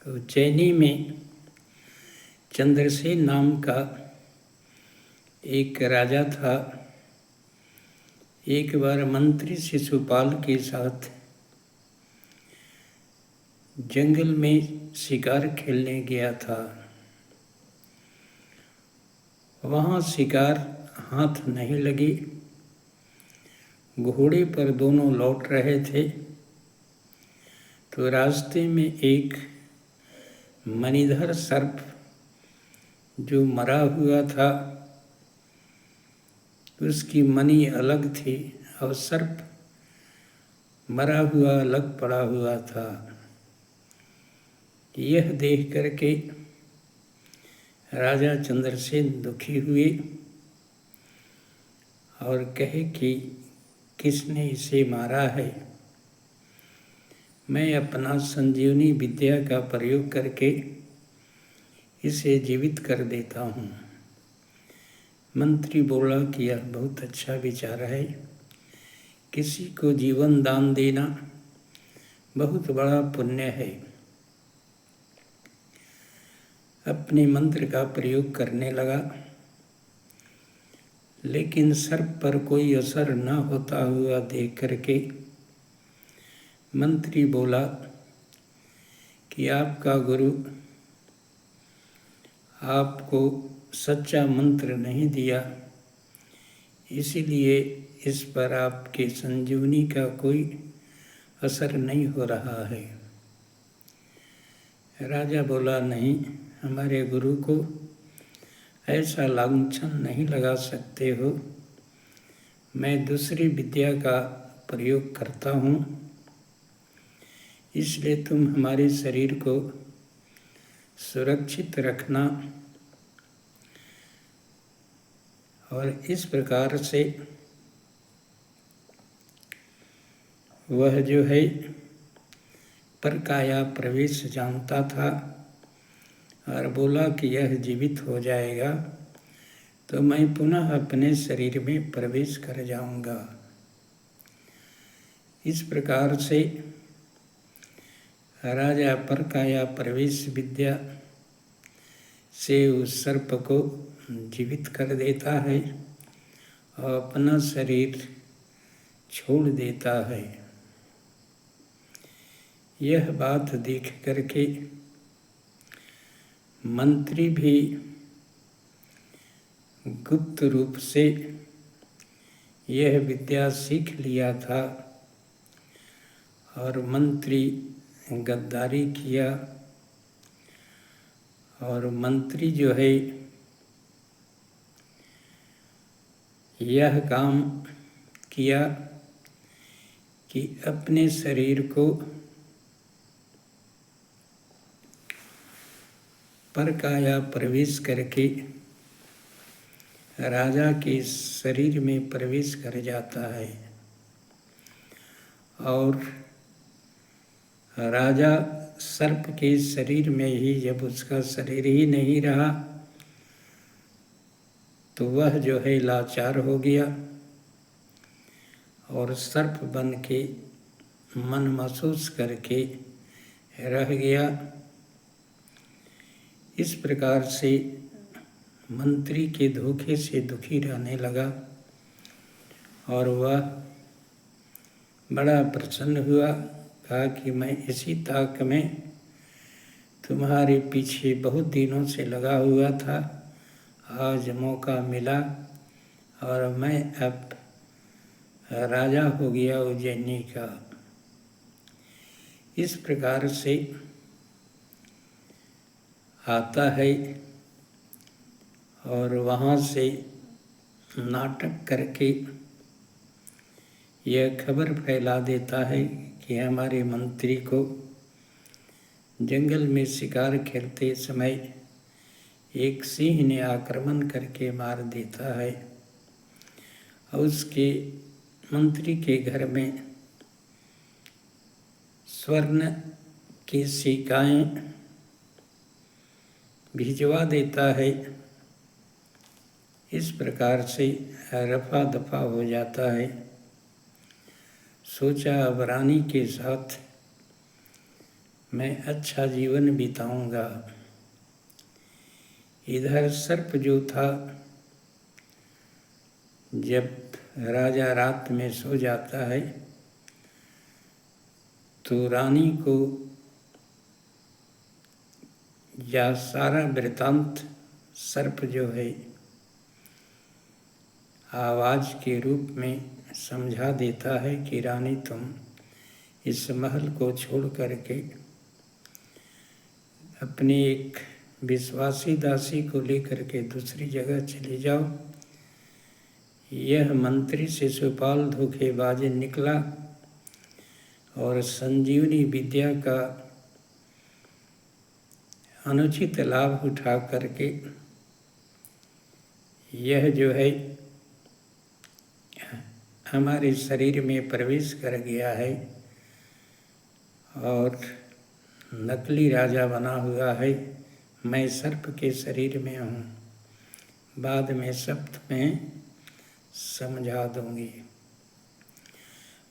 उज्जैनी में चंद्रसेन नाम का एक राजा था। एक बार मंत्री शिशुपाल के साथ जंगल में शिकार खेलने गया था। वहाँ शिकार हाथ नहीं लगी। घोड़े पर दोनों लौट रहे थे तो रास्ते में एक मणिधर सर्प जो मरा हुआ था, उसकी मणि अलग थी और सर्प मरा हुआ अलग पड़ा हुआ था। यह देख करके राजा चंद्रसेन दुखी हुए और कहे कि किसने इसे मारा है। मैं अपना संजीवनी विद्या का प्रयोग करके इसे जीवित कर देता हूँ। मंत्री बोला कि यह बहुत अच्छा विचार है। किसी को जीवन दान देना बहुत बड़ा पुण्य है। अपने मंत्र का प्रयोग करने लगा, लेकिन सर्प पर कोई असर न होता हुआ देख करके मंत्री बोला कि आपका गुरु आपको सच्चा मंत्र नहीं दिया, इसीलिए इस पर आपके संजीवनी का कोई असर नहीं हो रहा है। राजा बोला, नहीं, हमारे गुरु को ऐसा लांछन नहीं लगा सकते हो। मैं दूसरी विद्या का प्रयोग करता हूँ, इसलिए तुम हमारे शरीर को सुरक्षित रखना। और इस प्रकार से वह जो है परकाया प्रवेश जानता था और बोला कि यह जीवित हो जाएगा तो मैं पुनः अपने शरीर में प्रवेश कर जाऊंगा। इस प्रकार से राजा परकाया प्रवेश विद्या से उस सर्प को जीवित कर देता है और अपना शरीर छोड़ देता है। यह बात देख करके मंत्री भी गुप्त रूप से यह विद्या सीख लिया था और मंत्री गद्दारी किया और मंत्री जो है यह काम किया कि अपने शरीर को परकाया प्रवेश करके राजा के शरीर में प्रवेश कर जाता है और राजा सर्प के शरीर में ही जब उसका शरीर ही नहीं रहा तो वह जो है लाचार हो गया और सर्प बन के मन महसूस करके रह गया। इस प्रकार से मंत्री के धोखे से दुखी रहने लगा और वह बड़ा प्रसन्न हुआ। कहा कि मैं इसी ताक में तुम्हारे पीछे बहुत दिनों से लगा हुआ था, आज मौका मिला और मैं अब राजा हो गया उज्जैनी का। इस प्रकार से आता है और वहाँ से नाटक करके यह खबर फैला देता है कि हमारे मंत्री को जंगल में शिकार खेलते समय एक सिंह ने आक्रमण करके मार देता है और उसके मंत्री के घर में स्वर्ण की सिक्काएं भिजवा देता है। इस प्रकार से रफा दफा हो जाता है। सोचा अब रानी के साथ मैं अच्छा जीवन बिताऊंगा। इधर सर्प जो था, जब राजा रात में सो जाता है तो रानी को यह सारा वृतांत सर्प जो है आवाज़ के रूप में समझा देता है कि रानी तुम इस महल को छोड़ करके अपनी एक विश्वासी दासी को लेकर के दूसरी जगह चले जाओ। यह मंत्री शिशुपाल धोखेबाज निकला और संजीवनी विद्या का अनुचित लाभ उठा करके यह जो है हमारे शरीर में प्रवेश कर गया है और नकली राजा बना हुआ है। मैं सर्प के शरीर में हूँ, बाद में शब्द में समझा दूंगी।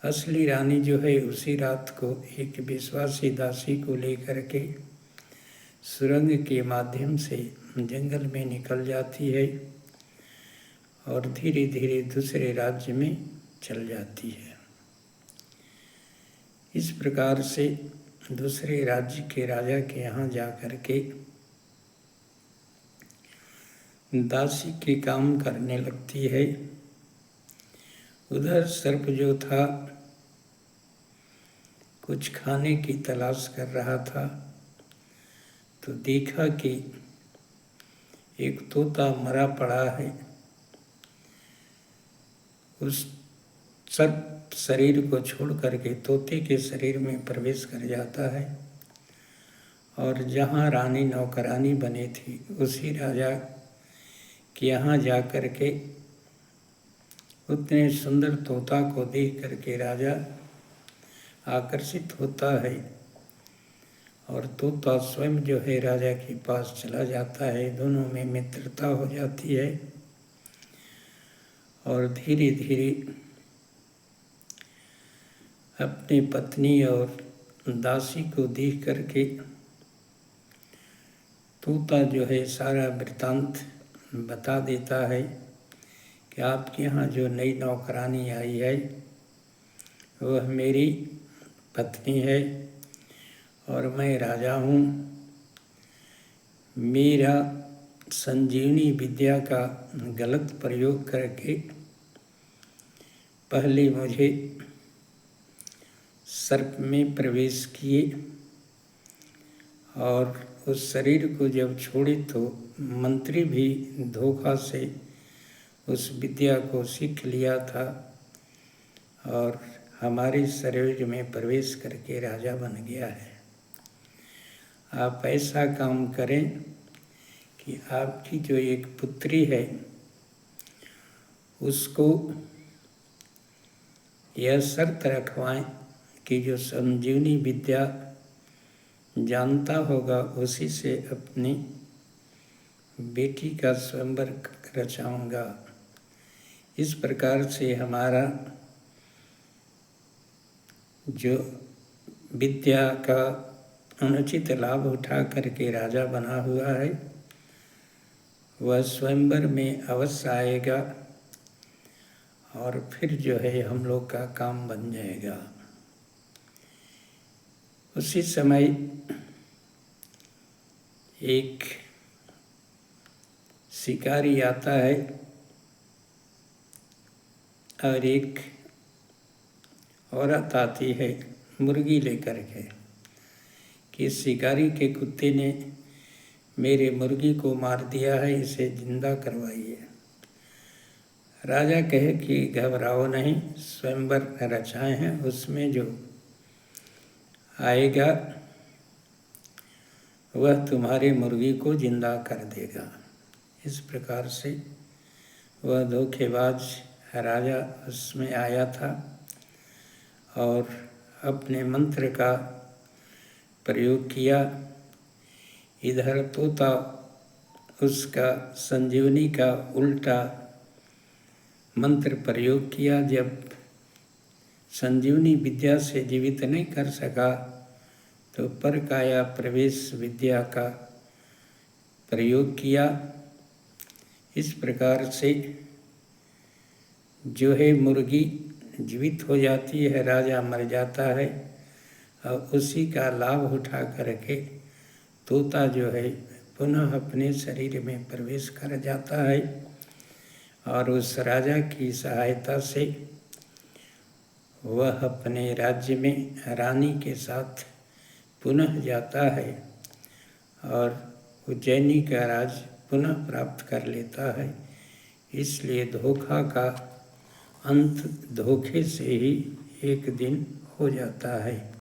असली रानी जो है उसी रात को एक विश्वासी दासी को लेकर के सुरंग के माध्यम से जंगल में निकल जाती है और धीरे धीरे दूसरे राज्य में चल जाती है। इस प्रकार से दूसरे राज्य के राजा के यहाँ जा कर के दासी के काम करने लगती है। उधर सर्प जो था कुछ खाने की तलाश कर रहा था तो देखा कि एक तोता मरा पड़ा है। उस सर्प शरीर को छोड़ करके तोते के शरीर में प्रवेश कर जाता है और जहाँ रानी नौकरानी बनी थी उसी राजा के यहाँ जा कर के उतने सुंदर तोता को देख करके राजा आकर्षित होता है और तोता स्वयं जो है राजा के पास चला जाता है। दोनों में मित्रता हो जाती है और धीरे धीरे अपनी पत्नी और दासी को देख करके तोता जो है सारा वृतांत बता देता है कि आपके यहाँ जो नई नौकरानी आई है वह मेरी पत्नी है और मैं राजा हूँ। मेरा संजीवनी विद्या का गलत प्रयोग करके पहले मुझे सर्प में प्रवेश किए और उस शरीर को जब छोड़े तो मंत्री भी धोखा से उस विद्या को सीख लिया था और हमारे शरीर में प्रवेश करके राजा बन गया है। आप ऐसा काम करें कि आपकी जो एक पुत्री है उसको यह शर्त रखवाएं कि जो संजीवनी विद्या जानता होगा उसी से अपनी बेटी का स्वयंवर रचाऊंगा। इस प्रकार से हमारा जो विद्या का अनुचित लाभ उठा करके राजा बना हुआ है वह स्वयंवर में अवश्य आएगा और फिर जो है हम लोग का काम बन जाएगा। उसी समय एक शिकारी आता है और एक औरत आती है मुर्गी लेकर के कि शिकारी के कुत्ते ने मेरे मुर्गी को मार दिया है, इसे जिंदा करवाइए। राजा कहे कि घबराओ नहीं, स्वयंवर रचाए हैं, उसमें जो आएगा वह तुम्हारे मुर्गी को जिंदा कर देगा। इस प्रकार से वह धोखेबाज राजा उसमें आया था और अपने मंत्र का प्रयोग किया। इधर तोता उसका संजीवनी का उल्टा मंत्र प्रयोग किया। जब संजीवनी विद्या से जीवित नहीं कर सका तो पर काया प्रवेश विद्या का प्रयोग किया। इस प्रकार से जो है मुर्गी जीवित हो जाती है, राजा मर जाता है और उसी का लाभ उठा करके तोता जो है पुनः अपने शरीर में प्रवेश कर जाता है और उस राजा की सहायता से वह अपने राज्य में रानी के साथ पुनः जाता है और उज्जैनी का राज्य पुनः प्राप्त कर लेता है। इसलिए धोखा का अंत धोखे से ही एक दिन हो जाता है।